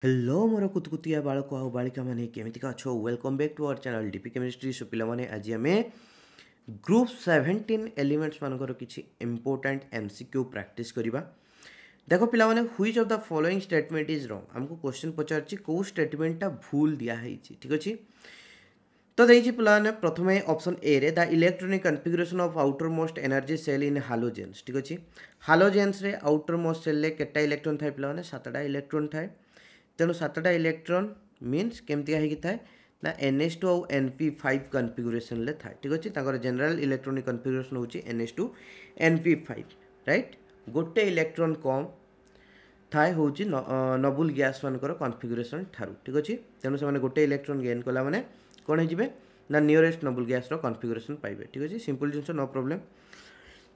Hello मोर कुतकुतिया बालक आ बालिका मैंने केमितिका अच्छो welcome back to our channel DP chemistry. So पिलाने आज आम ग्रुप 17 एलिमेंट्स मानकर किसी इंपोर्टेंट एमसीक्यू प्रैक्टिस करवा। देखो पिलाने which of the following statement is wrong आमको क्वेश्चन पचार कौ स्टेटमेंटा भूल दिखाई ठीक अच्छे। तो देखिए पिलाने प्रथम ऑप्शन ए रे the electronic configuration of outermost energy shell in halogens ठीक अच्छे। हालोजेन्स रे आउटर मोस्ट सेल रे केटा इलेक्ट्रॉन थाए पिलाने 7टा इलेक्ट्रॉन थाए। तेणु 7टा इलेक्ट्रॉन मीन्स केमती होगी थाए ना NH2 और NP5 कन्फिगरेशन ले थाए ठीक अच्छे। जनरल इलेक्ट्रॉनिक कन्फिगरेशन होची NH2 NP5 राइट। गोटे इलेक्ट्रॉन कम थाए होची नोबल गैस मानकर कन्फिगरेशन ठारू ठीक अच्छे। तेणु से गोटे इलेक्ट्रॉन गेन कला माने कौन हो ना नियरेस्ट नोबल गैस कन्फिगरेशन पाइबे ठीक अच्छे। सिंपल जिनस नो प्रॉब्लम।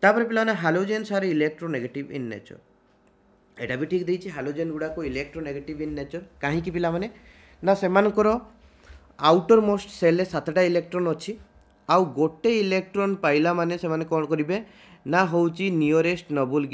तापर पिलाने halogens are electronegative in nature एटा भी ठीक देछि। हालोजेन गुड़ा को इलेक्ट्रोनेगेटिव इन नेचर कहीं पिला माने ना सेमानकर आउटर मोस्ट सेल 7टा इलेक्ट्रॉन अच्छी आउ गोटे इलेक्ट्रॉन पाइला माने से माने कौन करेंगे ना होची नियरेस्ट नोबल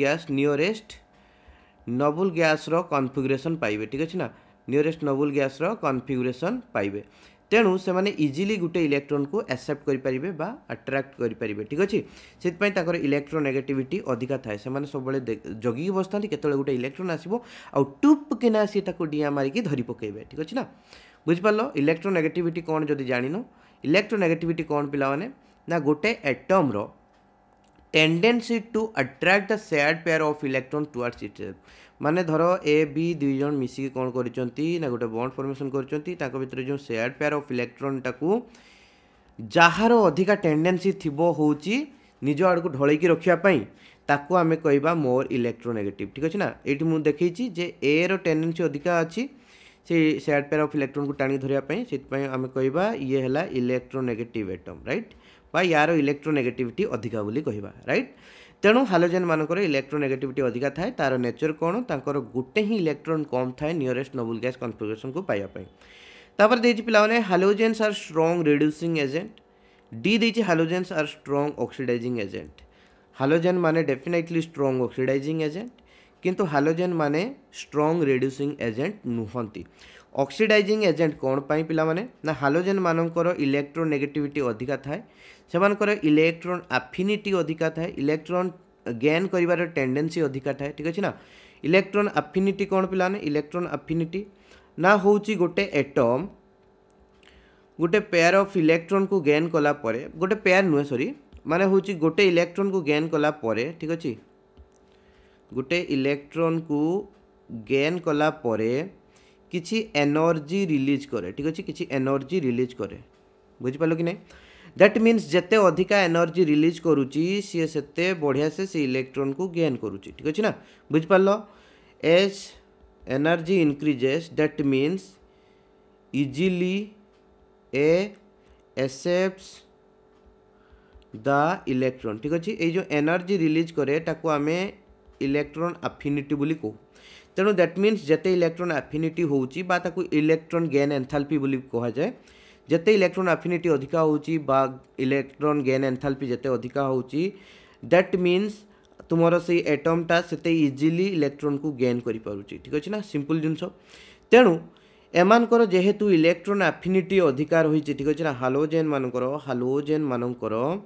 गैस रो कन्फिगरेशन पाइबे ठीक अच्छे ना। नियरेस्ट नोबल गैस रो कन्फिगरेशन पाइबे तेणु से माने इजिली गोटे इलेक्ट्रॉन को एक्सेप्ट करें बा अट्राक्ट करें ठीक अच्छे। से इलेक्ट्रोनेगेटिविटी अधिका थाए से सब जगिकी बसता केतले गोटे इलेक्ट्रॉन आसो आ टुप किना सी डिया मारिकी धरी पकेबे ठीक अच्छे ना। बुझिपार इलेक्ट्रोनेगेटिविटी कौन जदि जान इलेक्ट्रोनेगेटिविटी कौन पिला माने ना गोटे एटम रो tendency to attract the shared pair of electron towards itself माने धर ए बी दुई जन मिसिकी कौन करछंती ना गोटे बॉन्ड फॉर्मेशन करछंती ताको भितर जो शेयर्ड पेयर ऑफ इलेक्ट्रॉन टाकू जार अधिका टेंडेंसी थिबो होची निज आड़ को ढलैकी रखिया पई ताकू आमे कहबा मोर इलेक्ट्रोनेगेटिव ठीक अछि ना। एठी मु देखैछि जे ए रो टेंडेंसी अधिका अछि से शेयर्ड पेयर ऑफ इलेक्ट्रॉन को टाणी धरिया पई सेत पई आमे कहबा ये हला इलेक्ट्रोनेगेटिव एटम राइट बा यार इलेक्ट्रोनेगेटिविटी अधिका बोली कहबा राइट। तेणु हालोजेन मानकर इलेक्ट्रोनेगेटिविटी अधिका थाए तार नेचर कौन तांकर गोटे ही इलेक्ट्रॉन कम थाए नियरेस्ट नोबल गैस कन्फिगरेशन को पाइबा पई। तापर देछि पिलाने halogens are strong reducing agent D देछि halogens are strong oxidizing agent. Halogen माने डेफिनेटली स्ट्रॉन्ग ऑक्सीडाइजिंग एजेंट किंतु हालोजेन माने स्ट्रॉन्ग रिड्यूसिंग एजेंट नुहंती। ऑक्सीडाइजिंग एजेंट कौन पाई पिला माने ना हालोजेन मानकर इलेक्ट्रोनेगेटिविटी अधिका थाए सेमानकर इलेक्ट्रॉन एफिनिटी अधिका थाए इलेक्ट्रॉन गेन करिवार टेंडेंसी अधिका थाए ठीक अछि ना। इलेक्ट्रॉन एफिनिटी कौन पिला ने इलेक्ट्रॉन एफिनिटी ना होची गोटे एटम गोटे पेयर ऑफ इलेक्ट्रॉन को गेन कला परे गोटे पेयर नुहे सॉरी माने होची गोटे इलेक्ट्रॉन को गेन कला परे ठीक अछि गोटे इलेक्ट्रॉन को गेन कला परे किछि एनर्जी रिलीज करे ठीक अछि किछि एनर्जी रिलीज करे बुझि पालो कि नहीं। दैट मीन्स जेते अधिका एनर्जी रिलीज करूची सी सेते बढ़िया से इलेक्ट्रॉन को गेन करूची ठीक अछि ना। बुझि पालो as energy increases that means easily a accepts the electron ठीक अच्छे। ये जो एनर्जी रिलीज करे ताको आमे इलेक्ट्रॉन एफिनिटी बोली कहू। तेणु दैट मीन्स जेते इलेक्ट्रॉन एफिनिटी होउची बा ताको इलेक्ट्रॉन गेन एंथैल्पी बोली कहा जाए। जेते इलेक्ट्रॉन एफिनिटी अधिका होउची बा इलेक्ट्रॉन गेन एंथैल्पी जेते अधिका होउची दैट मीन्स तुमरो से एटमटा सेते इजीली इलेक्ट्रॉन को गेन करि पारुची ठीक अछि ना। सिंपल जिंस तेणु एमानकर जेहेतु इलेक्ट्रॉन एफिनिटी अधिकार होइची ठीक अछि ना। हालोजेन मानकर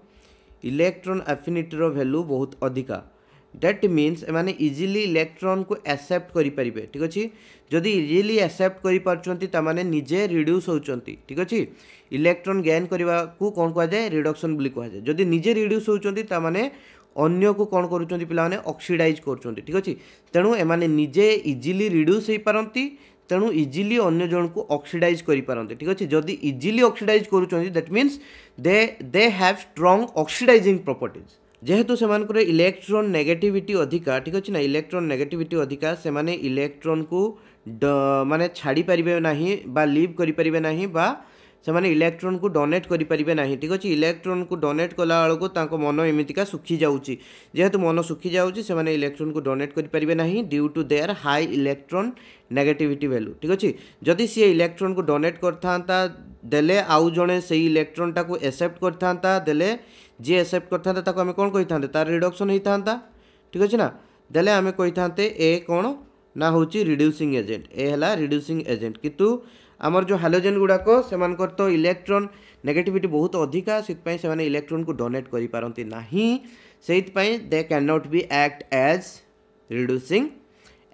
इलेक्ट्रॉन एफिनिटी रो वैल्यू बहुत अधिका दैट मीन्स एमाने इजीली इलेक्ट्रॉन को एक्सेप्ट करि परिबे ठीक अछि। जदि इजीली एक्सेप्ट करि पारचंती ता माने निजे रिड्यूस होचंती ठीक अछि। इलेक्ट्रॉन गेन करबा को कोन कहा जाय रिडक्शन बोली कहा जाय। जदि निजे रिड्यूस होचंती ता माने अन्य को कोन करूचंती पिला माने ऑक्सीडाइज करूचंती ठीक अछि। तेणु एमाने निजे इजीली रिड्यूस होई पारंती तेणु इजीली अन्य जन को ऑक्सीडाइज करि पारंती ठीक अछि। जदि इजीली ऑक्सीडाइज करूचंती that means they have strong oxidizing properties जेहेतु से इलेक्ट्रॉन नेगेटिविटी अधिका ठीक अच्छे ना। इलेक्ट्रॉन नेगेटिविटी अधिका से माने इलेक्ट्रॉन को माने छाड़ी पारिबे नाही बा लीव करि पारिबे नाही बा से माने इलेक्ट्रॉन को डोनेट करि पारिबे नाही ठीक अच्छे। इलेक्ट्रॉन को डोनेट कला बेलू को तांको मन एमितिका सुखी जाउची जेहेतु मन सुखी जाउची से माने इलेक्ट्रॉन को डोनेट करि पारिबे नाही due to their high electron negativity value ठीक अच्छे। जदि सी इलेक्ट्रॉन को डोनेट करथांता देले आउ जणे से इलेक्ट्रॉन टा को एक्सेप्ट करथांता देले जी एक्सेप्ट करथांता ताको हमें कौन कहि थांते तार रिडक्शन होई थांता ठीक अच्छे ना। देले हमें कहि थांते ए कौन ना हूँ रिड्यूसिंग एजेंट। ए है रिड्यूसिंग एजेंट। किंतु आमर जो हालोजेन गुड़ाक से तो इलेक्ट्रॉन नेगेटिविटी बहुत अधिका से इलेक्ट्रॉन को डोनेट करि पारंती नाही, सेइतपई they can not be act as reducing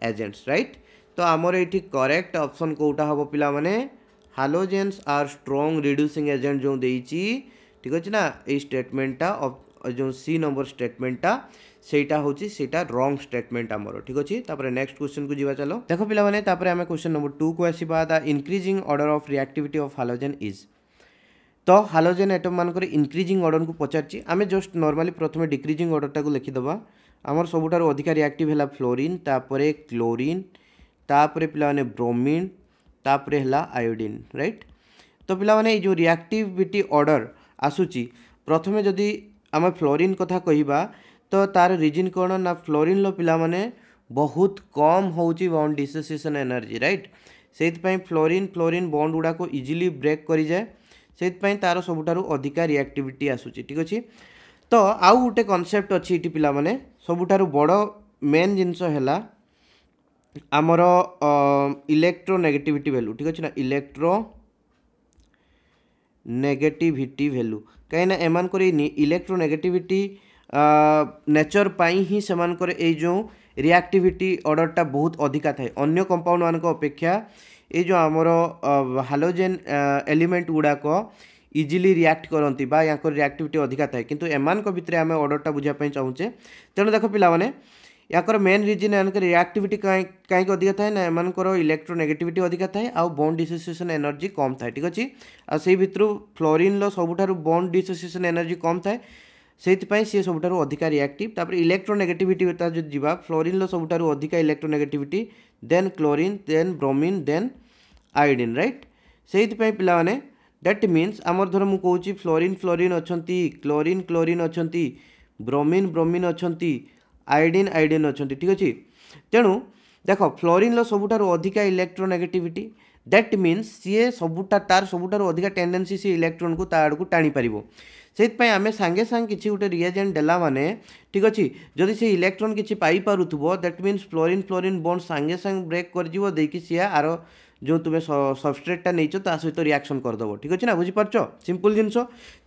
agents, right. तो आमर ये करेक्ट ऑप्शन कोटा हम पिला माने halogens are strong reducing agent जो देइची, ठीक अच्छे ना। ये स्टेटमेंटा जो सी नंबर स्टेटमेंटा सेटा होची सेटा रॉन्ग स्टेटमेंट आमर, ठीक अच्छे। तापर नेक्स्ट क्वेश्चन को जीवा चलो। देखो पिला माने तापर आमे क्वेश्चन नंबर 2 को आसीबा। The increasing order of reactivity of halogen is. तो हालोजेन एटम मानकर इंक्रीजिंग ऑर्डर को पचारची, आमे जस्ट नॉर्मली प्रथमे डिक्रीजिंग ऑर्डर को लिखिदबा। आमर सबुठार अधिका रिएक्टिव है फ्लोरीन, तापरे क्लोरीन, तापरे पिला माने ब्रोमीन, तापरे हला आयोडीन, राइट। तो पिला माने जो रिएक्टिविटी ऑर्डर आसुची प्रथमे जदि आम फ्लोरीन कथा कहिबा तो तार रिजन कौन ना फ्लोरीन लो पिला माने बहुत कम होची बॉन्ड डिसोसिएशन एनर्जी, राइट। सेइतपई फ्लोरीन फ्लोरीन बॉन्ड गुड़ा को इजिली ब्रेक करि जाए, सेइतपई तार सबुठारु अधिका रिएक्टिविटी आसुची, ठीक अछि। तो आउ गोटे कॉन्सेप्ट अछि इटी पिला माने सबुठारु बड़ मेन जिंस हैला आमर इलेक्ट्रोनेगेटिविटी वैल्यू, ठीक अछि ना। इलेक्ट्रोनेगेटिविटी वैल्यू कहीं एमान करे इलेक्ट्रोनेगेटिविटी नेचर पाई ही सेमानकर ए जो रिएक्टिविटी ऑर्डरटा बहुत अधिका थाए अन्य कंपाउंड मान अपेक्षा। ये जो आमर हालोजेन एलिमेंट गुड़ाक इजिली रिएक्ट करती बा या रिएक्टिविटी अधिका थाए, किंतु एमान को भितर आम ऑर्डरटा बुझापी चाहूचे। तेणु देख पिला माने याकर मेन रिजन एमानकर रिएक्टिविटी कहीं अधिका थाए ना एमानकर इलेक्ट्रोनेगेटिविटी अधिका थाए आ बॉन्ड डिसोसिएशन एनर्जी कम थाए, ठीक अच्छे। आ से भितर फ्लोरीन लो सबुठारु बॉन्ड डिसोसिएशन एनर्जी कम थाए, सेइतपई सी सबुठारु अधिका रिएक्टिव। तापर इलेक्ट्रोनेगेटिविटी जो जीवा फ्लोरीन लो सबुठारु अधिका electronegativity, then chlorine, then bromine, then iodine, right. सेइतपई पिला माने दैट मीन्स आमर धर मु कहूची फ्लोरीन फ्लोरीन अछंती, क्लोरीन क्लोरीन अछंती, ब्रोमीन ब्रोमीन अछंती, आयोडीन आयोडीन अछंती, ठीक अछि। तेणु देख फ्लोरीन लो सबुठारु अधिका इलेक्ट्रोनेगेटिविटी, दैट मीन्स सी सबुठारु अधिका टेंडेंसी सी इलेक्ट्रॉन को ता आड़कू टाणी पारिबो। से आम सांगे सांगे किसी गोटे रिएजेंट देला माने, ठीक अच्छे, जदि से इलेक्ट्रॉन किसी पाई पारुथबो that means fluorine fluorine bond सांगे सांगे ब्रेक कर देकी सी आर जो तुम्हें सबस्ट्रेटटा नहीं ता सहित रिएक्शन करदेव, ठीक अच्छे ना। बुझीपार सिंपल जिनस।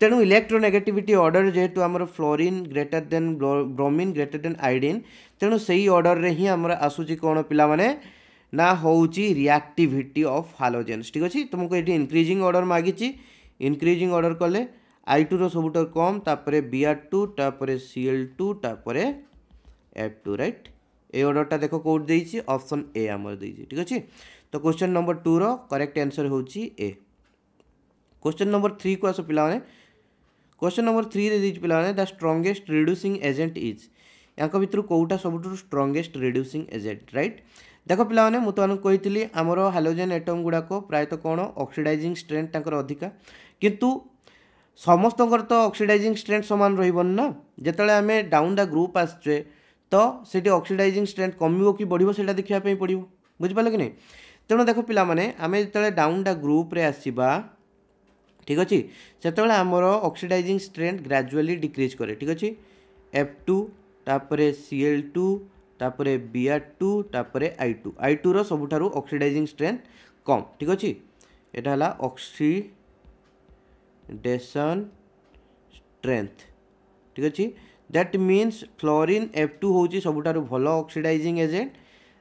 तेणु इलेक्ट्रोनेगेटिविटी ऑर्डर जेहेतु आमर fluorine greater than bromine greater than iodine, तेणु सही ऑर्डर रे ही आमर आसूची कौन पिला माने ना होउची रिएक्टिविटी ऑफ हालोजेन्स, ठीक अच्छे। तुमको ये इंक्रीजिंग ऑर्डर मागिची, इंक्रीजिंग ऑर्डर कले I2 रो सबुठार कम, तापरे Br2, तापरे Cl2, तापरे F2, राइट। ए ऑर्डरटा देखो कोड देइछि ऑप्शन ए आमर देइछि, ठीक अछि। तो क्वेश्चन नंबर 2 रो करेक्ट आंसर होछि ए। क्वेश्चन नंबर 3 को आसो पिला माने। क्वेश्चन नंबर 3 रे देइछि पिला माने the strongest reducing agent is. याक भितर कोउटा सबुठार स्ट्रांगेस्ट रिड्यूसिंग एजेंट, राइट। देखो पिला माने मु तो कहितली आमर हालोजेन एटम गुडाको प्रायतः कोन ऑक्सीडाइजिंग स्ट्रेंथ ताकर अधिका, किंतु समस्त तो ऑक्सीडाइजिंग स्ट्रेंथ सामान रही ना। जिते आम डाउन द ग्रुप आसचे तो सीटी ऑक्सीडाइजिंग स्ट्रेंथ कमिबो कि बढ़िबो सेटा देखिया पड़ो, बुझिपाल कि नहीं। तेणु देख पिला माने आम जो डाउन द ग्रुप रे आसीबा, ठीक अच्छे, से आमर ऑक्सीडाइजिंग स्ट्रेंथ ग्रेजुअली डिक्रीज करे, ठीक अच्छे। F2 तापरे Cl2 तापरे Br2 तापरे I2 रो सबुठारु ऑक्सीडाइजिंग स्ट्रेंथ कम, ठीक अच्छे। एटा हला ऑक्सीडेशन स्ट्रेंथ, ठीक अच्छे। दैट मीन्स फ्लोरीन F2 होची सबुठारु भलो oxidizing agent,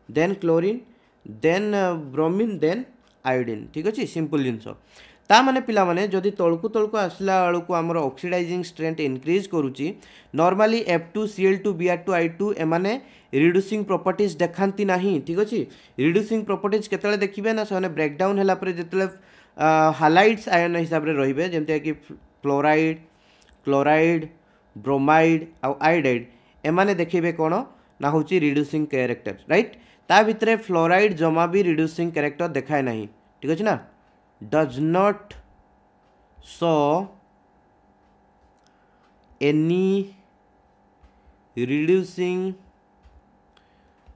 then chlorine, then bromine, then iodine, ठीक अच्छे। सिंपल जिनस ता माने पिला माने जदि तळकु आसला बेलू आमर ऑक्सीडाइजिंग स्ट्रेंथ इंक्रीज करूची, normally F2 Cl2 Br2 I2 एमाने रिड्यूसिंग प्रॉपर्टीज देखांती नाही, ठीक अच्छे। रिड्यूसिंग प्रॉपर्टीज केतले देखिबे ना से ब्रेकडाउन होला परे जेतले हालाइड्स आयन हिसाब रे रहिबे, जेमते कि फ्लोराइड क्लोराइड ब्रोमाइड आउ आयोडाइड एमाने देखिबे कोन ना होची रिड्यूसिंग कैरेक्टर, राइट। ता भितरे फ्लोराइड जमा भी रिड्यूसिंग कैरेक्टर देखाय नाही, ठीक अछि ना। Does not show any reducing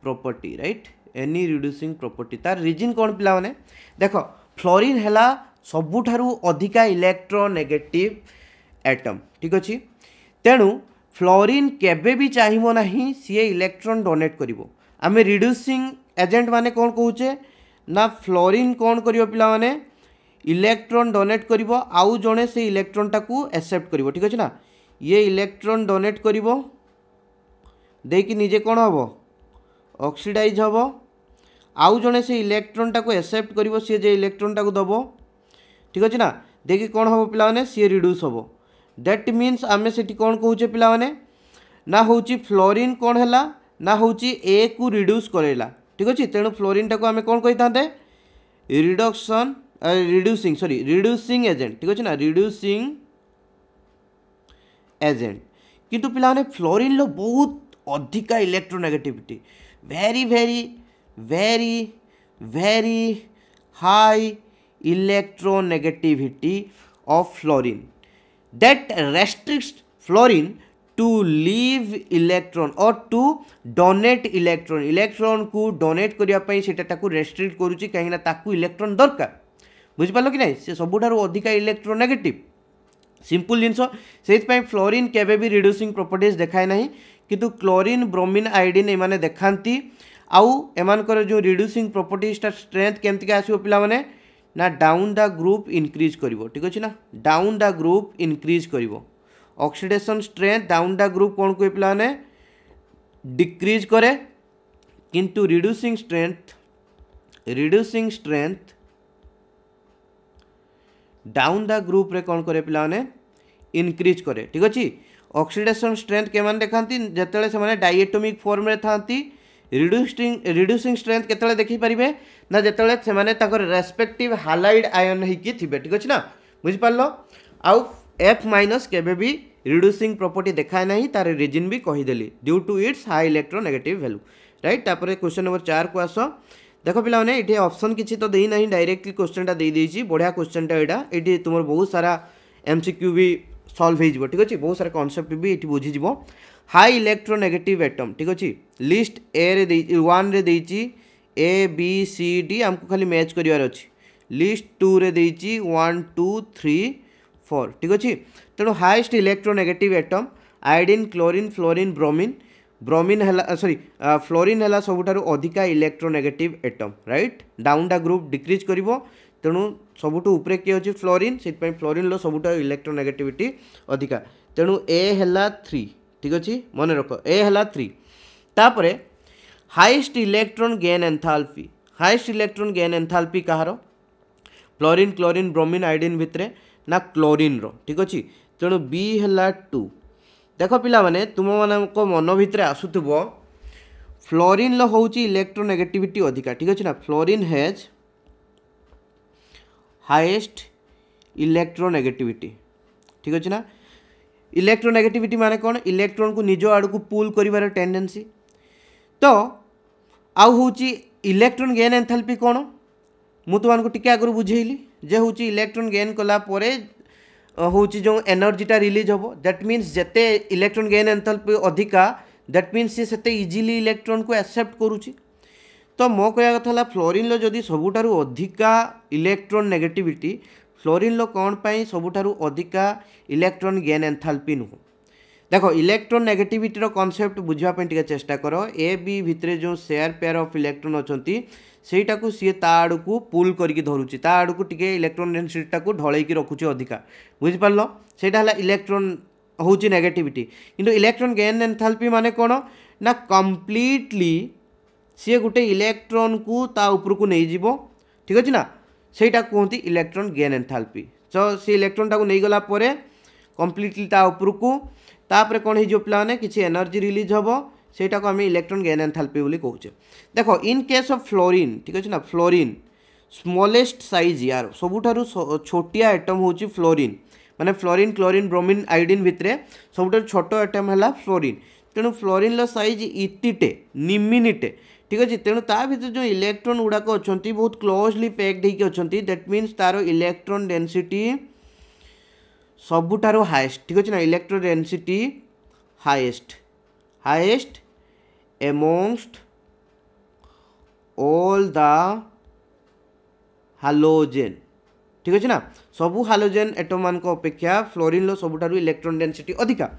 property, right, any reducing property. तार रीजन कौन पिला माने देखो फ्लोरीन हैला सबुठारु अधिका इलेक्ट्रोनेगेटिव एटम, ठीक अच्छे। तेणु फ्लोरीन केबे भी चाहिबो नाही सी इलेक्ट्रॉन डोनेट करिवो। आमे रिड्यूसिंग एजेंट माने कौन कहूचे ना फ्लोरीन कौन करियो पिला माने इलेक्ट्रॉन डोनेट करिवो आउ जणे से इलेक्ट्रॉन टाकू एक्सेप्ट करिवो ठीक अछि ना ये इलेक्ट्रॉन डोनेट करिवो देकी निजे कौन हबो ऑक्सीडाइज हबो आउ जणे से इलेक्ट्रॉन टाकू एक्सेप्ट करिवो सी जे इलेक्ट्रॉन टाकू दबो ठीक अछि ना देखि कौन हबो पिला माने सी रिड्यूस हबो दैट मीन्स आमे सेठी कौन कहूचे पिला माने ना होची फ्लोरीन कौन हैला ना होची ए को रिड्यूस करेला ठीक अछि तेणु फ्लोरीन टाको आमे कौन कहि थांते रिडक्शन रिड्यूसिंग एजेंट ठीक अछि ना रिड्यूसिंग एजेंट किंतु पिला माने फ्लोरीन लो बहुत अधिका electronegativity very very very very high electronegativity of fluorine that restricts fluorine to leave electron or to donate electron को donate करिया पई सेटा ताकू restrict करूची कहीं ना ताकू electron दरकार बुझ पालो कि नहीं से सबुठारु अधिका electronegative सिंपल जिनस से फ्लोरीन केबे भी रिड्यूसिंग प्रॉपर्टीज देखाए नहीं किंतु क्लोरीन ब्रोमीन आयोडीन एमाने देखांती आउ एमानकर जो रिड्यूसिंग प्रॉपर्टीज स्ट्रेंथ केमती आसो पिला माने ना डाउन द ग्रुप इनक्रीज करिवो ठीक अछि ना डाउन द ग्रुप इनक्रीज करिवो oxidation strength down the group कौन कोइ पिला माने डिक्रीज करे किंतु reducing strength down the group रे कौन करे पिला माने इनक्रीज करे ठीक अछि ऑक्सीडेशन स्ट्रेंथ के मान देखांती जतले से माने डायएटॉमिक फॉर्म रे थांती रिड्यूसिंग स्ट्रेंथ केतले देखि परिबे ना जतले से माने ताकर रेस्पेक्टिव हालाइड आयन हिकी थिबे ठीक अछि ना बुझ पारलो आउ F माइनस केबे भी रिड्यूसिंग प्रॉपर्टी देखाय नाही तार रीजन भी कहि देली due to its high electronegative value right तापर क्वेश्चन नंबर 4 को आसो देखो पिला माने इठे ऑप्शन किछि तो देई नाही डायरेक्टली क्वेश्चन टा देई देछि बढ़िया क्वेश्चन टा एडा इठे तुमर बहुत सारा एमसीक्यू भी सॉल्व हो जिवो ठीक अछि बहुत सारा कांसेप्ट भी इठी बुझी जिवो हाई इलेक्ट्रोनेगेटिव एटम ठीक अछि लिस्ट ए रे दे 1 रे देछि ए बी सी डी हमको खाली मैच करिवार अछि लिस्ट 2 रे देछि 1 2 3 4 ठीक अछि तेणु highest electronegative atom iodine chlorine fluorine bromine हला सॉरी फ्लोरीन हला सबुठारु अधिका electronegative atom right down the group decrease करिवो तेणु सबुठु उपरे किए अछि फ्लोरीन से फ्लोरीन लो सबुठु इलेक्ट्रोनेगेटिविटी अधिका तेणु ए हला 3 ठीक अछि मन रख ए हला 3 तापरे हाईएस्ट इलेक्ट्रॉन गेन एंथैल्पी कहार फ्लोरीन क्लोरीन ब्रोमीन आयोडीन भितरे ना क्लोरीन रो ठीक अछि तेणु बी हला 2 देखो पिला माने तुम मानको मन भितरे आसुथबो फ्लोरीन लो होउची इलेक्ट्रोनेगेटिविटी अधिका ठीक अछि ना फ्लोरीन हैज हाईएस्ट इलेक्ट्रोनेगेटिविटी ठीक अछि ना इलेक्ट्रोनेगेटिविटी माने कौन इलेक्ट्रॉन को निज आड़ को पुल करिवार टेंडेंसी तो आउ होची इलेक्ट्रॉन गेन एंथैल्पी कौन मु तो मानको टिके आगु बुझेइली जे होची इलेक्ट्रॉन गेन कला परे होची जो एनर्जीटा रिलीज होबो दैट मीन्स जेते इलेक्ट्रॉन गेन एंथैल्पी अधिका दैट मीन्स से सेते इजीली इलेक्ट्रॉन को एक्सेप्ट करूची तो मो कहया कथा फ्लोरीन लो जदि सबुठारु अधिका इलेक्ट्रॉन नेगेटिविटी फ्लोरीन लो कौन पाई सबुठारु अधिका इलेक्ट्रॉन गेन एंथैल्पी नु देखो इलेक्ट्रॉन नेगेटिविटी रो कांसेप्ट बुझवा पे टिके चेष्टा करो ए बी भितरे जो शेयर पेयर ऑफ इलेक्ट्रॉन अछंती सेटा को सी ता आड़ को पुल करके धरुची ता आड़ को टिके इलेक्ट्रॉन डेंसिटी को ढळै की रखुची अधिका बुझि पारलो सेटा हला इलेक्ट्रॉन होची नेगेटिविटी किंतु इलेक्ट्रॉन गेन एंथैल्पी माने कोन ना कंप्लीटली सी गोटे इलेक्ट्रॉन को ता ऊपर को नहीं जीवो ठीक अछि ना सेटा कहती इलेक्ट्रॉन गेन एंथैल्पी तो सी इलेक्ट्रॉन टाको नहीं गला परे कंप्लीटली ता ऊपर को तापर कौन हो प्लाने किसी एनर्जी रिलीज हम सेटा को आम इलेक्ट्रॉन गेन एंथैल्पी बोली कहूचे देखो इन केस ऑफ फ्लोरीन ठीक अच्छे ना फ्लोरीन स्मॉलेस्ट साइज यार सबुठारु छोटिया एटम होची फ्लोरीन माने फ्लोरीन क्लोरीन ब्रोमीन आयोडीन भितरे सबुठारु छोट एटम है फ्लोरीन तेणु फ्लोरीन लो साइज इतिटे निमिनिटे ठीक अच्छे तेणु ता भीतर जो इलेक्ट्रॉन गुड़ाक अच्छा बहुत क्लोजली पैक्ड होकर अच्छा दैट मीन्स तार इलेक्ट्रॉन डेंसिटी सबुठारु हाईएस्ट ठीक अच्छे ना electron density highest amongst all the halogen ठीक अच्छे ना सबू हालोजेन एटम मान अपेक्षा फ्लोरीन लो सबुठारु इलेक्ट्रॉन डेंसिटी अधिका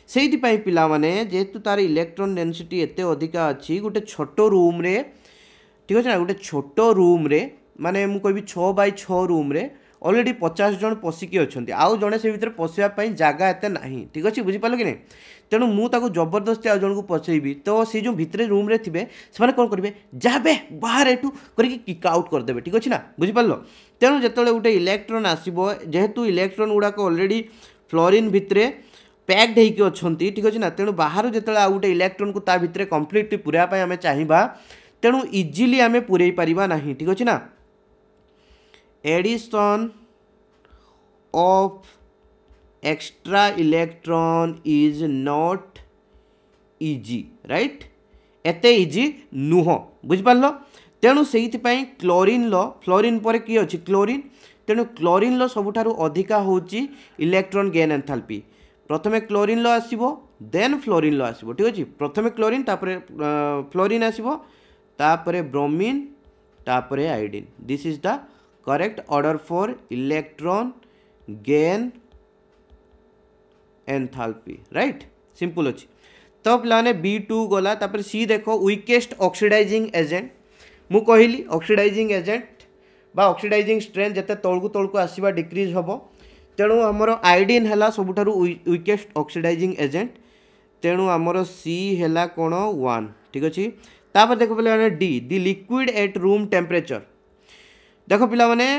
से पिला माने जेहेतु तार इलेक्ट्रॉन डेंसिटी एते अधिका अच्छी गोटे छोट रूम रे ठीक अच्छे ना गोटे छोट रूम रे माने मु कहबी 6x6 रूम रे ऑलरेडी 50 जन पशिकी अच्छा आउ जड़े से भितर पशियापाई जगह एत ना ठीक अच्छे बुझिपाल कि नहीं तेणु मुझे जबरदस्ती आउ जन को पशेबी तो सी जो भितर रूम रे थे से कौन करेंगे जाबे बाहर एठू करके किक आउट करदे ठीक अच्छे ना बुझिपाल तेणु जो गोटे इलेक्ट्रॉन आसो जेहेतु इलेक्ट्रॉन गुड़ाक ऑलरेडी फ्लोरीन भितर पैक्ड होगी अच्छा ठीक अच्छे ना तेणु बाहर जो आउ गोटे इलेक्ट्रॉन को ता भितर कंप्लीटली पूराई आम चाहिए तेणु इजिली आम पूरे पारिबा नहीं ठीक अच्छे ना addition of extra electron is not easy right एते इजी नुह बुझिपार तेणु से क्लोरीन लो फ्लोरीन पर किए अच्छी क्लोरीन तेणु क्लोरीन लो सबुठारु अधिका होची इलेक्ट्रॉन गेन एंथैल्पी प्रथमे क्लोरीन लो आसीबो देन फ्लोरीन लो आसीबो ठीक अछि प्रथमे क्लोरीन तापरे फ्लोरीन आसीबो तापरे ब्रोमीन तापरे iodine this is the correct order for electron gain enthalpy right simple अच्छी तो पे B2 गला तापर सी देखो वीकेस्ट ऑक्सीडाइजिंग एजेंट मु कहली ऑक्सीडाइजिंग एजेंट बा ऑक्सीडाइजिंग स्ट्रेंथ जिते तौक आसवा डिक्रीज हम तेणु आमर आयोडीन है सबुठारु वीकेस्ट ऑक्सीडाइजिंग एजेंट तेणु आमर सी है कौन 1 ठीक अच्छे तापर देख पे D the liquid at room temperature देख पे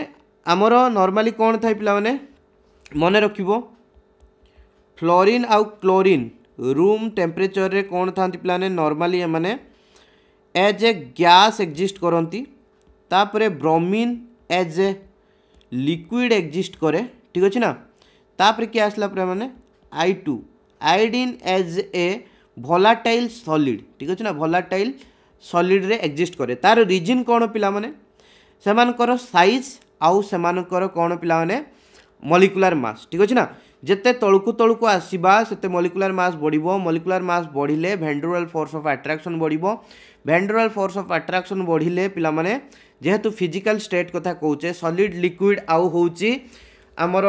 आमर नॉर्मली कौन था पे मन रखिबो फ्लोरीन आउ क्लोरीन रूम टेम्परेचर रे कौन था पे नॉर्मली माने एज ए गैस एक्जिस्ट करती तापरे bromine as a liquid exist करे ठीक अच्छे ना तापर किए आसला माने I2 iodine as a volatile solid ठीक अच्छे ना भोलाटाइल सॉलिड रे एक्जिस्ट करे तार रीजन कौन पिला माने सेमानकर साइज आउ सेमानकर कौन पिला माने मॉलिक्यूलर मास ठीक अच्छे ना जिते तौक आसवा से मॉलिक्यूलर मास बढ़िबो मॉलिक्यूलर मास बढ़िले वैन फोर्स ऑफ अट्रैक्शन बढ़िबो वैन फोर्स ऑफ अट्रैक्शन बढ़िले पिला माने जेहेतु फिजिकल स्टेट कथा कहूचे सॉलिड लिक्विड आउ होची आमर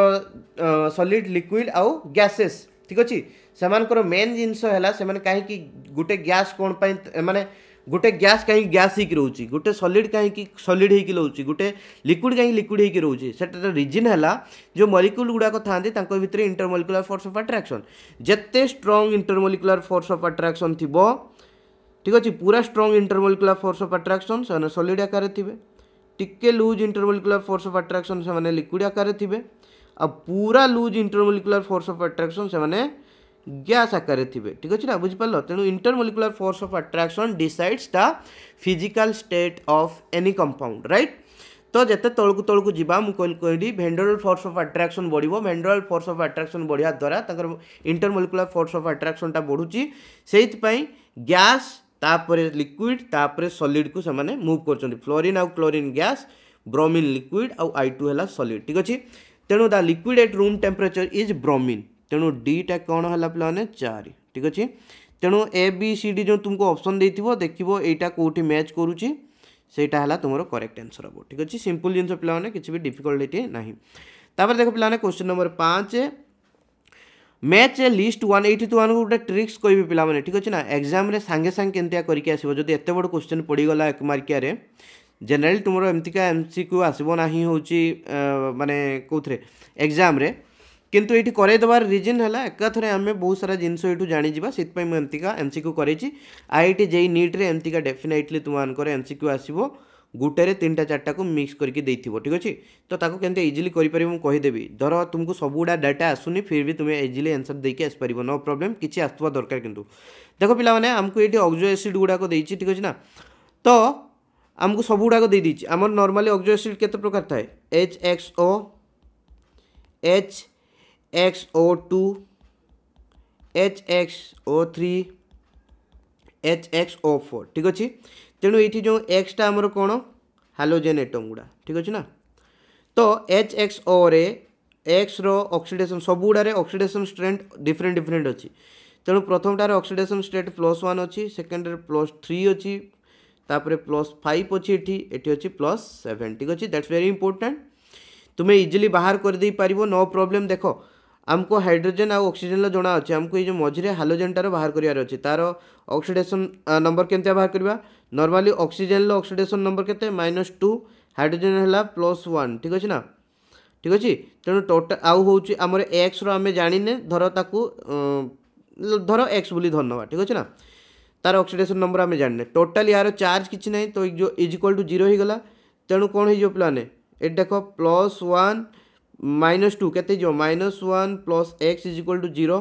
सॉलिड लिक्विड आउ गैसेस ठीक अच्छे सेमानकर मेन जिनस है से कहीं गोटे गैस कौन माने गोटे गैस कहीं गैस ही रोचे गोटे सॉलिड कहीं सॉलिड ही रोचे गोटे लिक्विड कहीं लिक्विड ही रोचे सेटार रीजन है जो मॉलिक्यूल गुड़ाक था भितर इंटरमॉलिक्यूलर फोर्स ऑफ अट्रैक्शन जिते strong intermolecular force of attraction थी ठीक अच्छे पूरा strong intermolecular force of attraction से सॉलिड आकार थे टिके loose intermolecular force of attraction से लिक्विड आकार थे आ पूरा loose intermolecular force of attraction से गैस आकार थे ठीक अच्छे ना बुझिपार तेणु intermolecular force of attraction decides the physical state of any compound right तो जिते तौक जावा मुझे वैन फोर्स ऑफ अट्रैक्शन बढ़ो वैन फोर्स ऑफ अट्रैक्शन बढ़िया द्वारा इंटरमॉलिक्यूलर फोर्स ऑफ अट्रैक्शन बढ़ुची से गैस तापरे लिक्विड तापरे सॉलिड को से मूव कर फ्लोरीन आउ क्लोरीन गैस ब्रोमीन लिक्विड आउ I2 है सॉलिड ठीक अच्छे तेणु the liquid at room temperature is bromine तेणु डीटा कौन है पे 4 ठीक अच्छे तेणु ABCD जो तुमको ऑप्शन देथिबो देखिबो एटा कोठी मैच करूची सेटा हला तुमरो करेक्ट आंसर हो ठीक अच्छे सिंपल जिनस पे किसी भी डिफिकल्टी नहीं तापर देखो पे क्वेश्चन नंबर 5 मैच ए लिस्ट 180 तो गोटे ट्रिक्स कहि पे ठीक अच्छे ना एग्जाम रे सांगे सांगे केनतिया करके आसीबो जदि एते बड़ क्वेश्चन पड़ी गला एक मार्किया रे जनरली तुमरो एमतिका MCQ आसीबो नाही होची माने कोथरे एग्जाम रे किंतु ये करदेवार रिजन है एकाथरे आम बहुत सारा जिनस ये जाणीजा से एमतिका MCQ करें IIT JEE नीट रे एमतिका डेफिनेटली तुमको MCQ आसो गुटेरे 3टा 4टा को मिक्स करके देथिबो ठीक अच्छे तो ताको केनते इजीली करि परिबो मु कहिदेबी धर तुमको सबुडा डाटा आसुनी फिर भी तुम्हें इजीली आंसर देके आस परिबो नो प्रॉब्लम किछि आस्तवा दरकार किंतु देखो पिला माने हमको ये ऑक्सो एसिड गुडा को देछि ठीक अच्छे ना तो हमको सबुडा को दे दीछि हमर नॉर्मली ऑक्सो एसिड केते प्रकार थाए HXO HXO2 HXO3 HXO4 ठीक अच्छे तेणु ये जो एक्सटा आमर कौन हालोजेन एटम गुड़ा ठीक अच्छे ना तो HXO रे एक्स रो ऑक्सीडेशन सबुड़े ऑक्सीडेशन स्ट्रेंथ डिफरेंट डिफरेंट अच्छी तेणु प्रथमटार ऑक्सीडेशन स्टेट +1 अच्छी सेकेंड +3 अच्छी तापर +5 अच्छी एटी अच्छी +7 ठीक अच्छे दैट्स वेरी इंपोर्टेंट तुम्हें इजिली बाहर कर दे पारिबो नो प्रॉब्लम देखो आमको हाइड्रोजन आ ऑक्सीजन जना अच्छे आमको ये जो मझे हालोजेनटार बाहर करार अच्छे तार ऑक्सीडेशन नंबर केमती बाहर करवा नॉर्मली ऑक्सीजन ऑक्सीडेशन नंबर केते -2 हाइड्रोजन है +1 ठीक अच्छे ना ठीक अच्छे तेणु टोटाल आउ हूँ आमर एक्स आम जाने धर ताकू धर एक्स बोली धरनवा ठीक अच्छे ना तार ऑक्सीडेशन नंबर आम जाने टोटाल यार चार्ज किसी ना तो जो इज इक्वल टू 0 होगा तेणु कौन हो प्लाने ये देख +1 -2 केते -1 plus x is equal to 0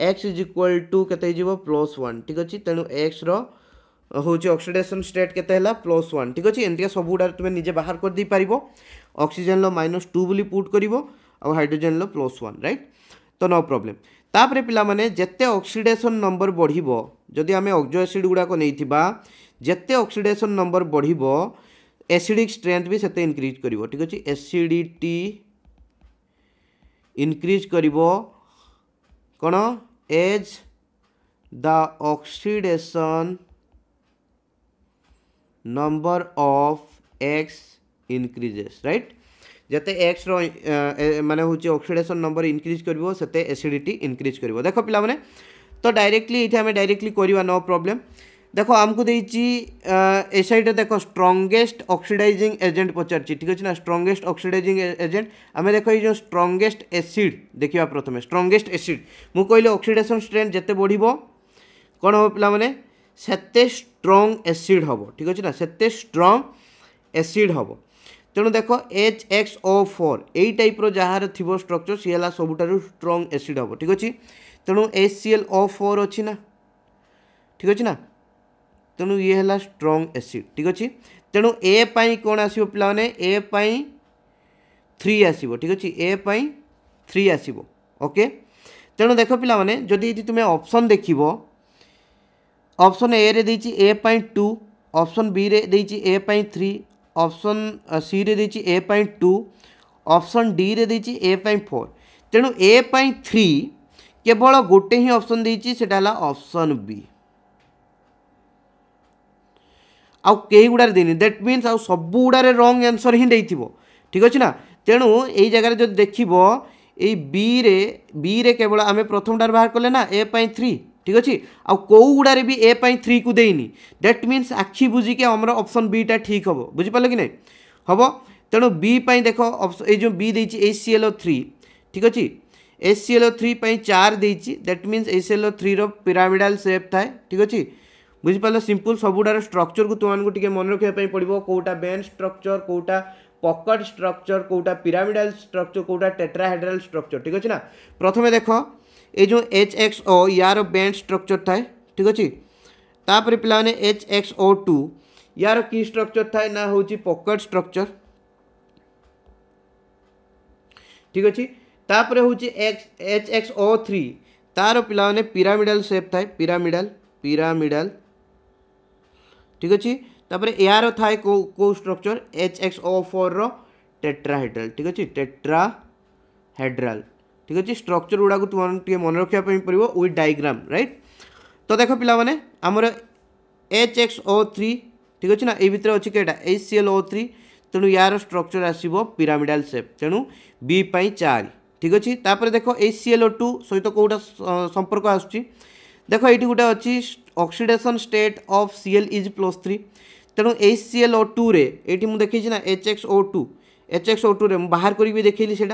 x is equal to केते +1 ठीक अच्छे तेणु एक्स हूँ ऑक्सीडेशन स्टेट केते +1 ठीक अच्छे एमती सब गुड़ा तुम निजे बाहर कर दे पार ऑक्सीजन -2 बोली पुट कर हाइड्रोजन +1 राइट तो नो प्रॉब्लम तापर पिला माने जेते ऑक्सीडेशन नंबर बढ़िबो जदि आमे ऑक्सो एसिड गुडा को नैथिबा जेते ऑक्सीडेशन नंबर बढ़िबो एसिडिक स्ट्रेंथ भी सेते इंक्रीज करिवो ठीक अछि एसिडिटी इंक्रीज करिवो कोन as the oxidation number of X increases right जते एक्स रो माने होची ऑक्सीडेशन नंबर इंक्रीज करिवो सेते एसिडिटी इंक्रीज करिवो देखो पिला माने तो डायरेक्टली इथे हमें डायरेक्टली करवा नो प्रॉब्लम देखो आमको देछि ए साइड देखो स्ट्रॉन्गेस्ट ऑक्सीडाइजिंग एजेंट पचारछि ठीक अछि ना स्ट्रॉन्गेस्ट ऑक्सीडाइजिंग एजेंट आमे देखो ये जो स्ट्रॉन्गेस्ट एसिड देखिबा प्रथमे स्ट्रॉन्गेस्ट एसिड मु कहले ऑक्सीडेशन स्ट्रेंथ जते बढ़िबो कोन हो पिला माने सेते स्ट्रॉन्ग एसिड हबो ठीक अछि ना सेते स्ट्रॉन्ग एसिड हबो तेणु देख HXO4 यही टाइप्र जहाँ थी स्ट्रक्चर सी है सबुठार स्ट्रॉन्ग एसिड हम ठीक अच्छे तेणु HClO4 अच्छी ना ठीक अच्छे ना तेणु ये है स्ट्रॉन्ग एसिड ठीक अच्छे तेणु ए पाई कौन आसो पे ए पाई 3 आसो ठीक अच्छे ए पाई 3 आसो ओके तेणु देख पिला माने जदि तुम्हें ऑप्शन देख ऑप्शन ए रे देछि ए पाई 2 ऑप्शन बी रे देछि ए पाई 3 ऑप्शन सी रे देछि ए पाई 2 ऑप्शन डी रे देछि ए पाई 4 तेणु ए पाई 3 केवल गोटे ही ऑप्शन देछि सेटा हला ऑप्शन बी आउ कई गुड़ार देनी दैट मीन्स आउ सब गुड़ारे रॉन्ग आंसर ही देइथिबो ठीक अछि ना तेणु एई जगह जो देखिबो एई बी रे केवल आमे प्रथम टार बाहर करले ना ए पाई 3 ठीक अच्छे आउ कौ गुड़ारे भी ए पाई 3 को देनी दैट मीन्स आखि बुझिके आमर ऑप्शन बी टा ठीक हम बुझिपाल कि नहीं हम तेणु बी पाई देख ये जो बी देछि HClO3 ठीक अच्छे HClO3 पाई 4 देछि दैट मीन्स HClO3 रो पिरामिडल शेप थाए ठीक अच्छे बुझिपाल सिंपल सबुडार स्ट्रक्चर को तुमको टिके मन रखा पड़ो कोटा बेंड स्ट्रक्चर कोटा पॉकेट स्ट्रक्चर कोटा पिरामिडल स्ट्रक्चर कोटा टेट्राहेड्रल स्ट्रक्चर ठीक अच्छे ना प्रथमे देख ये जो HXO यार बेंड स्ट्रक्चर थाए ठीक अच्छे तापर पे HXO2 यार की स्ट्रक्चर थाए ना हूँ पॉकेट स्ट्रक्चर ठीक अच्छे तापर हूँ HXO3 तार पे पिरामिडल शेप थाए पिरामिडल ठीक अच्छे तापर यार थाए को स्ट्रक्चर HXO4 रो टेट्राहेड्रल ठीक अच्छे टेट्राहेड्रल ठीक अच्छे स्ट्रक्चर गुड़ा को तुम मन रखा पड़ो विथ डायग्राम राइट तो देख पिला माने आमर HXO3 ठीक अच्छे ना ये भितर अच्छी कईटा HClO3 तेणु यार स्ट्रक्चर आसो पिरामिडल शेप तेणु बी पाई 4 ठीक अच्छे तापर देख HClO2 सहित कौटा संपर्क आसुची देख ये गोटे अच्छी oxidation state of Cl is +3 तेणु HClO2 रे ये मुझे देखी ना HXO2 रे बाहर करी देखी से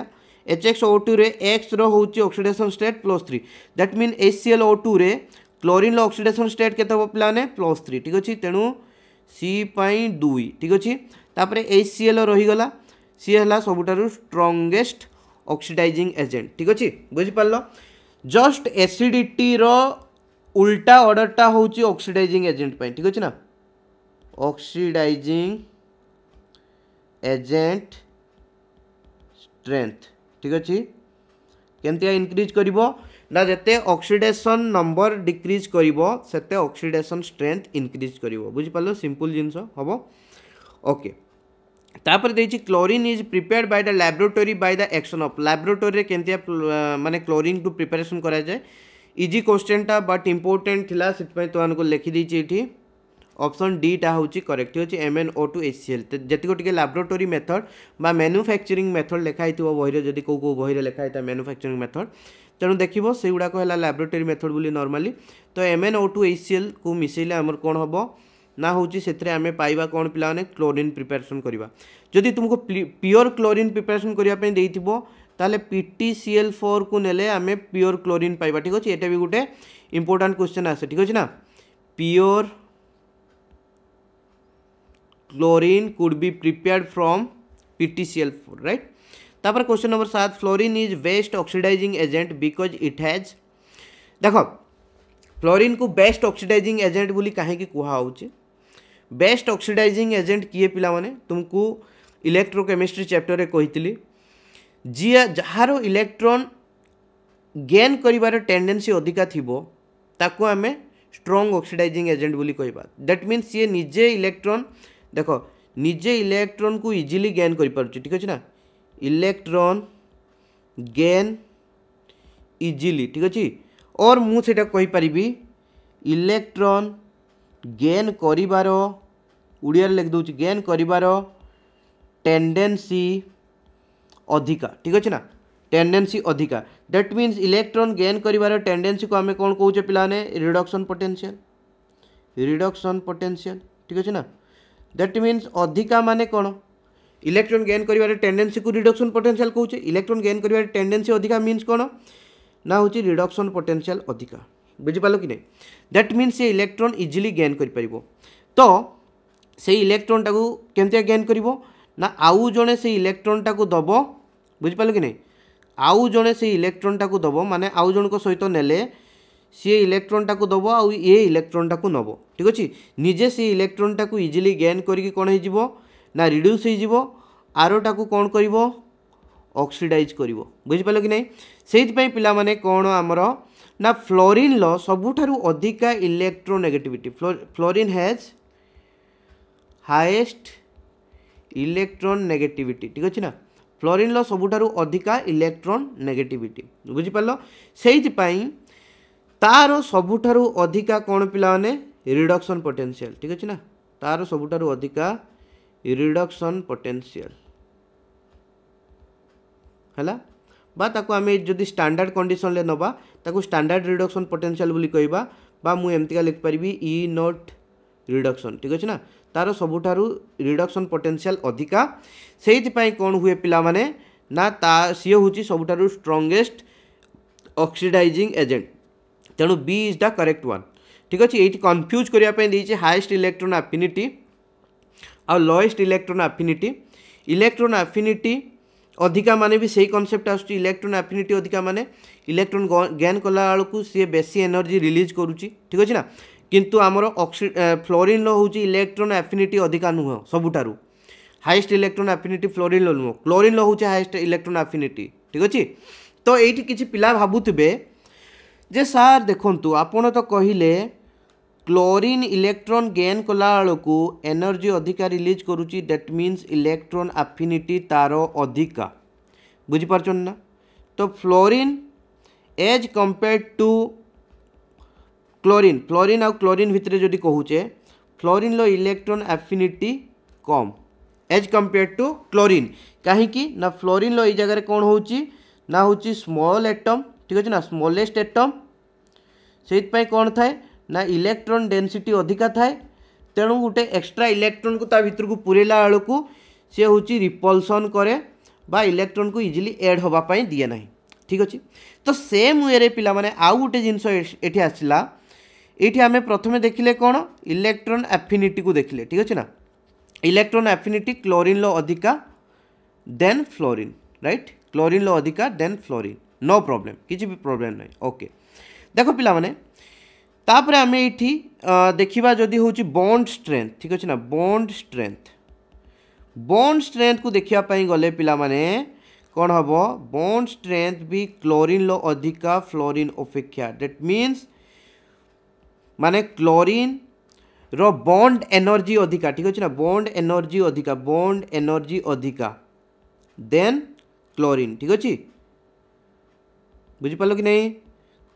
HXO2 रे X रो होची oxidation state +3 that mean HClO2 रे क्लोरीन लो ऑक्सीडेशन स्टेट केते हो प्लाने +3 ठीक अछि तेणु C पाई 2 ठीक अछि तापर HCl रही गला सी हला सबुठारु स्ट्रॉन्गेस्ट ऑक्सीडाइजिंग एजेंट ठीक अछि बुझि पारलो जस्ट एसिडिटी रो उल्टा ऑर्डरटा होची ऑक्सीडाइजिंग एजेंट पाई ठीक अछि ना ऑक्सीडाइजिंग एजेंट स्ट्रेंथ ठीक अच्छे केमती इंक्रीज करिवो ना जते ऑक्सीडेशन नंबर डिक्रीज करिवो सेते ऑक्सीडेशन स्ट्रेंथ इंक्रीज करिवो बुझि पालो सिंपल जिंस हबो ओके तापर देछि chlorine is prepared by the laboratory by the action of laboratory रे केमती माने क्लोरीन को प्रिपरेशन करा जाय इजी क्वेश्चन टा बट इंपोर्टेंट थिला सिट पय तो आनको लिखि दी छि एठी ऑप्शन डी टा हूँ करेक्ट ठीक है MnO2HCl जतिक टे लैबोरेटरी मेथड बा मैन्युफैक्चरिंग मेथड लिखाई बही जदि कौ कौ बही लिखाई था मैन्युफैक्चरिंग मेथड तेणु देखो से गुड़ाक है लैबोरेटरी मेथड बोली नॉर्मली तो MnO2HCl को मिसेले आमर कौन हम ना हूँ से आम पाइबा कौन पिलाने क्लोरीन प्रिपरेशन करवा जदि तुमको प्योर क्लोरीन प्रिपरेशन करने ताले PtCl4 को नेले आम प्योर क्लोरीन पाइबा ठीक अच्छे यहाँ भी गोटे इंपोर्टेंट क्वेश्चन आसे ठीक अच्छे ना pure chlorine could be prepared from PtCl4 right. तापर question number 7 fluorine is best oxidizing agent because it has देखो फ्लोरीन को बेस्ट ऑक्सीडाइजिंग एजेंट बोली कहीं कहुचे बेस्ट ऑक्सीडाइजिंग एजेंट किए पिला माने तुमको इलेक्ट्रोकेमिस्ट्री चैप्टर रे कही जी जार इलेक्ट्रॉन गेन करिवार टेंडेंसी अधिका थिबो ताको आमे स्ट्रॉन्ग ऑक्सीडाइजिंग एजेंट बोली कहबा दैट मीन्स ये निजे इलेक्ट्रॉन देखो निजे इलेक्ट्रॉन को इजीली गेन करि पारुची ठीक अछि ना इलेक्ट्रॉन गेन इजीली ठीक अछि और मु सेटा कहि परिबी इलेक्ट्रॉन गेन करिवार उड़िया लिख दूची गेन करिवार टेंडेंसी अधिका ठीक अच्छे ना टेंडेंसी अधिका दैट मीन्स इलेक्ट्रॉन गेन करिवार टेंडेंसी को आम कौन कौचे पिलाने रिडक्शन पोटेंशियल ठीक अच्छे ना दैट मीन्स अधिका माने कौन इलेक्ट्रॉन गेन करिवार टेंडेंसी को रिडक्शन पोटेंशियल कौचे इलेक्ट्रॉन गेन करिवार टेंडेंसी अधिका मीन्स कौन ना हूँ रिडक्शन पोटेंशियल अधिका बुझिपाल कि नहीं दैट मीन्स ये इलेक्ट्रॉन इजिली गेन कर तो से इलेक्ट्रॉन टाको केमती गेन करिवो ना आउ जड़े से इलेक्ट्रॉन टाको दब बुझिपाल कि नहीं आउ जड़े से इलेक्ट्रॉन टाको दब माने आउ जन को सहित नेले सी इलेक्ट्रॉन टाको दब आउ ये इलेक्ट्रॉन टाको नब ठीक अच्छे निजे से इलेक्ट्रॉन टाको इजिली गेन करिकी कौन हो ना रिड्यूस हो आरोटाको कौन करिवो ऑक्सीडाइज करिवो बुझिपाल कि नहीं से पिला माने कौन आमर ना फ्लोरीन लो सबुठारु अधिका electronegativity fluorine has highest electron negativity ठीक अच्छे ना फ्लोरीन लो सबुठारु अधिका इलेक्ट्रॉन नेगेटिविटी बुझिपाल से तार सबुठारु अधिका कौन पिला माने रिडक्शन पोटेंशियल ठीक अच्छे ना तार सबुठारु अधिका रिडक्शन पोटेंशियल है बा ताको आमे जदि स्टैंडर्ड कंडीशन ले नबा ताको स्टैंडर्ड रिडक्शन पोटेंशियल बोली कहबा बा मु एमतिका लिख परिबी ई नॉट रिडक्शन ठीक अच्छे ना तार सबुठारु रिडक्शन पोटेंशियल अधिका से कौन हुए पिला माने ना ता सी हूँ सबुठारु स्ट्रॉन्गेस्ट ऑक्सीडाइजिंग एजेंट तेणु B is the correct one ठीक अच्छे ये कन्फ्यूज करने हाईएस्ट इलेक्ट्रॉन एफिनिटी आ लोएस्ट इलेक्ट्रॉन एफिनिटी अधिका माने भी सही कॉन्सेप्ट आसुची इलेक्ट्रॉन एफिनिटी अधिका माने इलेक्ट्रॉन गेन कला बेलू सी बेसी एनर्जी रिलीज करुच्ची ठीक अच्छे ना किंतु आमर फ्लोरीन लो हूँ इलेक्ट्रॉन एफिनिटी अधिका नुह सबुठारु हाईएस्ट इलेक्ट्रॉन एफिनिटी फ्लोरीन लो नुह क्लोरीन लो हूँ हाईएस्ट इलेक्ट्रॉन एफिनिटी ठीक अच्छे तो ये किसी पिला भावुवे जे सार देखंतु आपण तो कहले क्लोरीन इलेक्ट्रॉन गेन कला बेलू एनर्जी अधिका रिलीज करुच्ची दैट मीन्स इलेक्ट्रॉन एफिनिटी तार अधिका बुझीपार ना तो fluorine as compare to fluorine आउ क्लोरीन भितर जदि कहूचे फ्लोरीन लो इलेक्ट्रॉन एफिनिटी कम एज कंपेयर टू क्लोरीन कहीं ना फ्लोरीन लो जगह कौन होची ना होची स्मॉल एटम ठीक अच्छे ना स्मॉलेस्ट एटम से कौन थाए ना इलेक्ट्रॉन डेंसिटी अधिका थाए तेणु गोटे एक्स्ट्रा इलेक्ट्रॉन को ता भितर को पुरेला बेलू सी हूँ रिपल्सन करे बा इलेक्ट्रॉन को इजिली एड होगापाई दिए ना ठीक अच्छे तो सेम वे पिला माने आउ गोटे जिनस ये आसला ये आम प्रथम देखिले कौन इलेक्ट्रॉन एफिनिटी को देखिले ठीक अच्छे ना इलेक्ट्रॉन एफिनिटी क्लोरीन लो अधिका देन फ्लोरीन राइट क्लोरीन लो अधिका देन फ्लोरीन नो प्रॉब्लम किसी भी प्रॉब्लम नहीं ओके देखो पिला माने तापर आम ये देखा जदि हूँ बॉन्ड स्ट्रेंथ ठीक अच्छे ना बॉन्ड स्ट्रेंथ को देखापी गले पिला माने कौन हम बॉन्ड स्ट्रेंथ भी क्लोरीन लो अधिका फ्लोरीन अपेक्षा दैट मीन्स माने क्लोरीन रो बॉन्ड एनर्जी अधिका ठीक अच्छे ना बॉन्ड एनर्जी अधिका देन क्लोरीन ठीक अच्छे बुझिपाल कि नहीं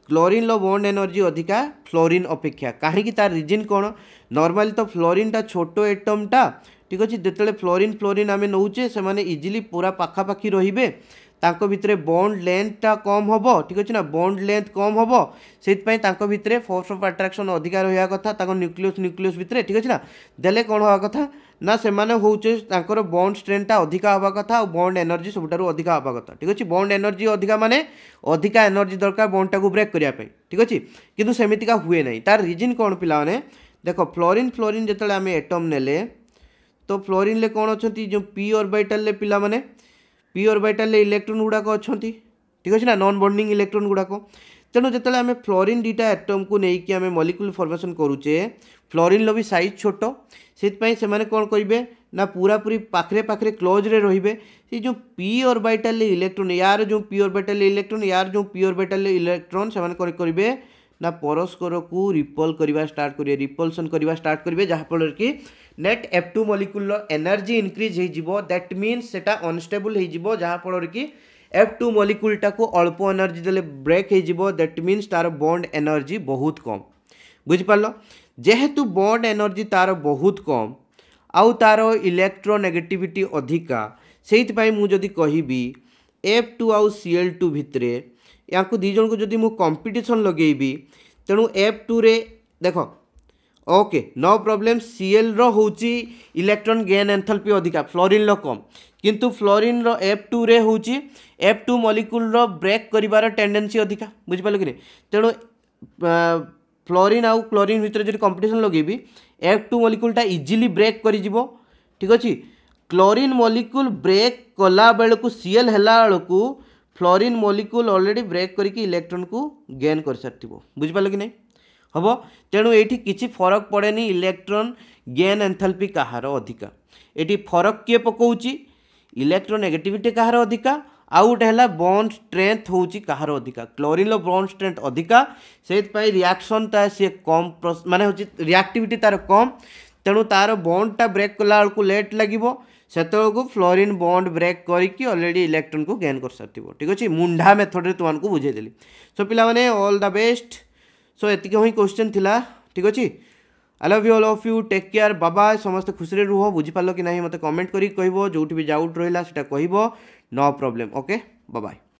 क्लोरीन लो बॉन्ड एनर्जी अधिका फ्लोरीन अपेक्षा कहीं तार रिजन कौन नॉर्मली तो फ्लोरीन टा छोट एटम टा ठीक अच्छे जिते फ्लोरीन फ्लोरीन आम नौचे से इजिली पूरा पाखापाखि रे तांको भितरे बॉन्ड लेंथटा कम हम ठीक अच्छे ना बॉन्ड लेंथ कम हम से भितरे फोर्स ऑफ अट्रैक्शन अधिका रहा कथा न्यूक्लियस न्यूक्लियस भितरे ठीक अच्छे ना देले कौन हवा कथा ना से होचे तांकर बॉन्ड स्ट्रेंथटा अधिका हवा कथा और बॉन्ड एनर्जी सबुठारु अधिका हवा कथा ठीक अच्छे बॉन्ड एनर्जी अधिका माने अधिका एनर्जी दरकार बॉन्डटा को ब्रेक करिया पई ठीक अच्छे किंतु सेमितिका हुए नहीं तार रीजन कौन पिला माने देखो फ्लोरीन फ्लोरीन जिते आम एटम नेले तो फ्लोरीन ले कौन अच्छा जो पी ऑर्बिटल ले पिला माने पी ऑर्बिटल ले इलेक्ट्रॉन गुड़ाक अच्छा ठीक अच्छे ना नॉन बॉन्डिंग इलेक्ट्रॉन गुड़ाक तेणु जो आम फ्लोरीन दुईटा एटम को लेकिन आम मॉलिक्यूल फॉर्मेशन करुचे फ्लोरीन लो भी साइज छोट से कौन करेंगे ना पूरा पूरी पाखरे पाखरे क्लोज रे रहिबे से जो पी ऑर्बिटल ले इलेक्ट्रॉन यार जो पी ऑर्बिटल ले इलेक्ट्रॉन यार जो पी ऑर्बिटल ले इलेक्ट्रॉन से करेंगे ना परस्पर को रिपल करवा स्टार्ट करेंगे रिपल्सन करवा स्टार्ट करेंगे जहाँफल कि net F2 molecule energy increase हो दैट मीन्स सेटा अनस्टेबल हो जहाँफल कि F2 मॉलिक्यूलटा को अल्प एनर्जी देले ब्रेक हो दैट मीन्स तार बॉन्ड एनर्जी बहुत कम बुझिपार जेहेतु बॉन्ड एनर्जी तार बहुत कम आउ तार इलेक्ट्रोनेगेटिविटी अधिका से मुझे कहि F2 आउ Cl2 भितर या दी जन को जदि मु कंपटीशन लगेबी तेणु F2 रे देख ओके नो प्रॉब्लम Cl रो होची इलेक्ट्रॉन गेन एंथैल्पी अधिका फ्लोरीन लो कम किंतु फ्लोरीन रो F2 रे होची F2 मॉलिक्यूल रो ब्रेक करिवार टेंडेंसी अधिका बुझि पालो कि तेणु फ्लोरीन आउ क्लोरीन भितर जदि कंपटीशन लगेबी F2 मॉलिक्यूलटा इजिली ब्रेक करि जिवो ठीक अछि क्लोरीन मॉलिक्यूल ब्रेक कला बेल को Cl हैला बेल को फ्लोरीन मॉलिक्यूल ऑलरेडी ब्रेक करके इलेक्ट्रॉन को गेन कर सारथिबो बुझि पालो कि नहीं हम तेणु ये किसी फरक पड़ेनी इलेक्ट्रॉन गेन एंथैल्पी कहार अधिका ये फरक किए पकाउची इलेक्ट्रोनेगेटिविटी कहार अधिका आउ गोटे है बॉन्ड स्ट्रेंथ होची कहार अधिका क्लोरीन लो बॉन्ड स्ट्रेंथ अधिका से रिएक्शन ता सी कम माने होची रिएक्टिविटी तार कम तेणु तार बॉन्डटा ब्रेक कला बेलू लेट लगे से फ्लोरीन बॉन्ड ब्रेक करके ऑलरेडी इलेक्ट्रॉन को गेन कर सारी ठीक अच्छे मुंडा मेथड रे तुमको बुझेदेली सो पिला माने ऑल द बेस्ट सो एतिक ही क्वेश्चन थिला ठीक अच्छे I love you all of you take care bye समस्त खुशी रुह बुझिपार कि ना मत कमेंट करी कहबो जोठी भी डाउट रहिला सेटा कहबो नो प्रॉब्लम ओके बाय।